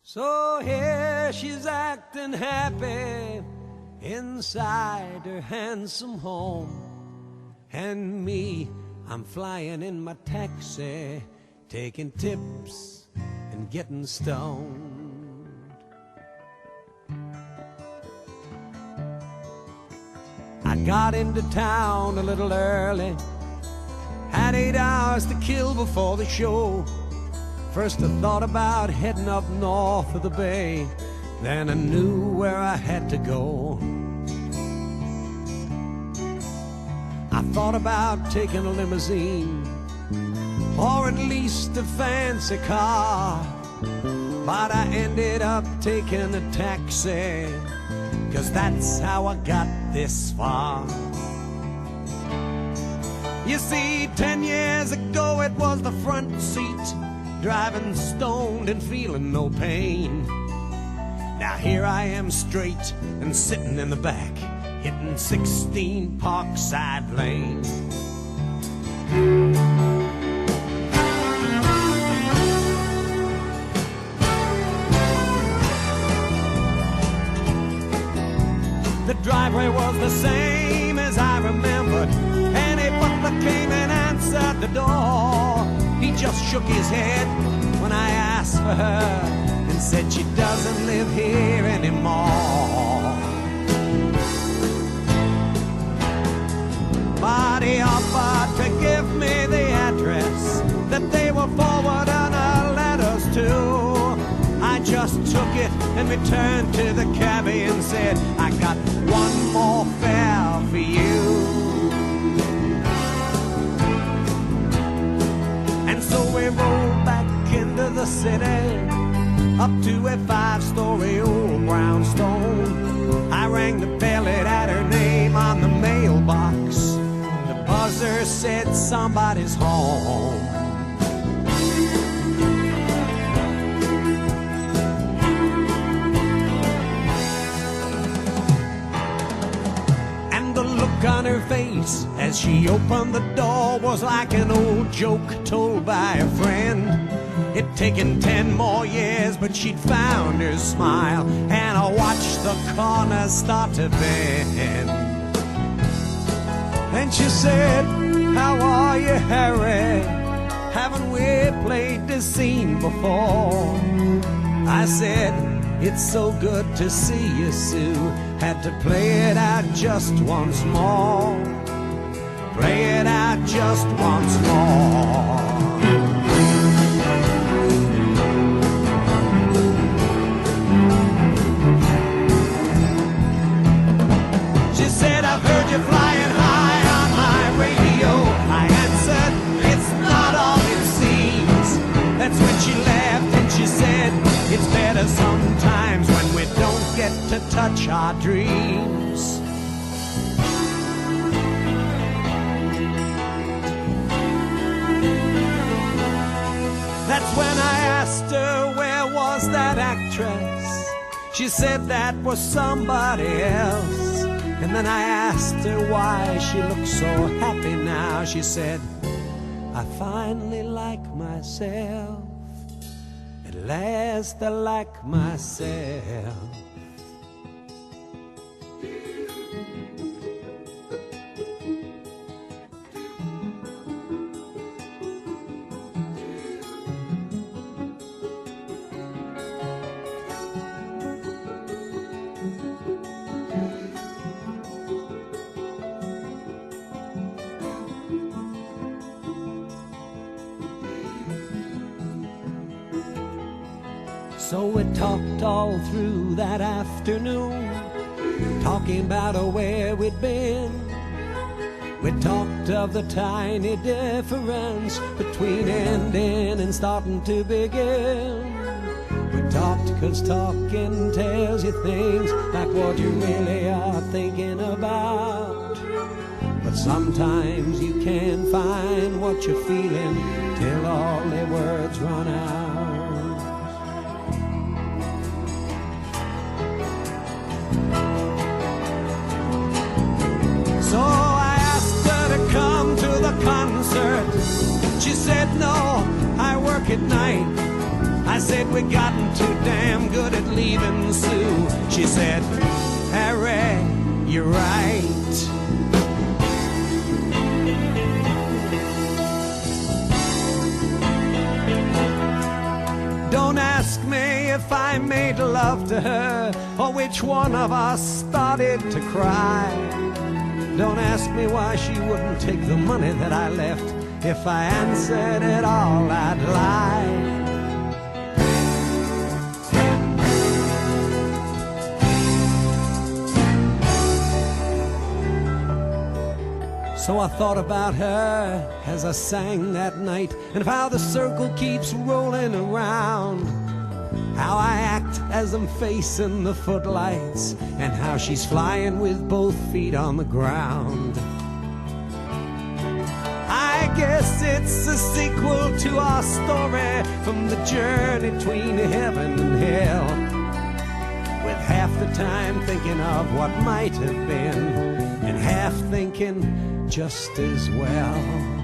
So here she's acting happy inside her handsome home, and me, I'm flying in my taxi, taking tips and getting stoned. I got into town a little early, had 8 hours to kill before the show. First I thought about heading up north of the bay, then I knew where I had to go. I thought about taking a limousine, or at least a fancy car, but I ended up taking a taxi, 'cause that's how I got this far. You see, 10 years ago it was the front seat, driving stoned and feeling no pain. Now here I am straight and sitting in the back, hitting 16 Parkside Lane. The driveway was the same as I remembered, and a butler came and answered the door. He just shook his head when I asked for her and said she doesn't live here anymore. But he offered to give me the address that they were forwarding our letters to. I just took it and returned to the cabbie and said, I got one more fare for you. And so we rolled back into the city, up to a 5-story old brownstone. I rang the bell, it had her name on the mailbox. The buzzer said somebody's home. And the look on her face as she opened the door was like an old joke told by a friend. It'd taken 10 more years, but she'd found her smile, and I watched the corner start to bend. Then she said, how are you, Harry? Haven't we played this scene before? I said, it's so good to see you, Sue. Had to play it out just once more. Play it out just once more. She said, I've heard you flying high on my radio. I answered, it's not all it seems. That's when she laughed and she said, it's better sometimes when we don't get to touch our dreams. That's when I asked her, where was that actress? She said that was somebody else. And then I asked her why she looked so happy now. She said, I finally like myself. At last I like myself. So we talked all through that afternoon, talking about where we'd been. We talked of the tiny difference between ending and starting to begin. We talked 'cause talking tells you things like what you really are thinking about. But sometimes you can't find what you're feeling till all the words run out. So I asked her to come to the concert. She said no, I work at night. I said we gotten too damn even Sue. She said, Harry, you're right. Don't ask me if I made love to her or which one of us started to cry. Don't ask me why she wouldn't take the money that I left. If I answered it all, I'd lie. So I thought about her as I sang that night, and of how the circle keeps rolling around, how I act as I'm facing the footlights, and how she's flying with both feet on the ground. I guess it's a sequel to our story from the journey between heaven and hell, with half the time thinking of what might have been, and half thinking just as well.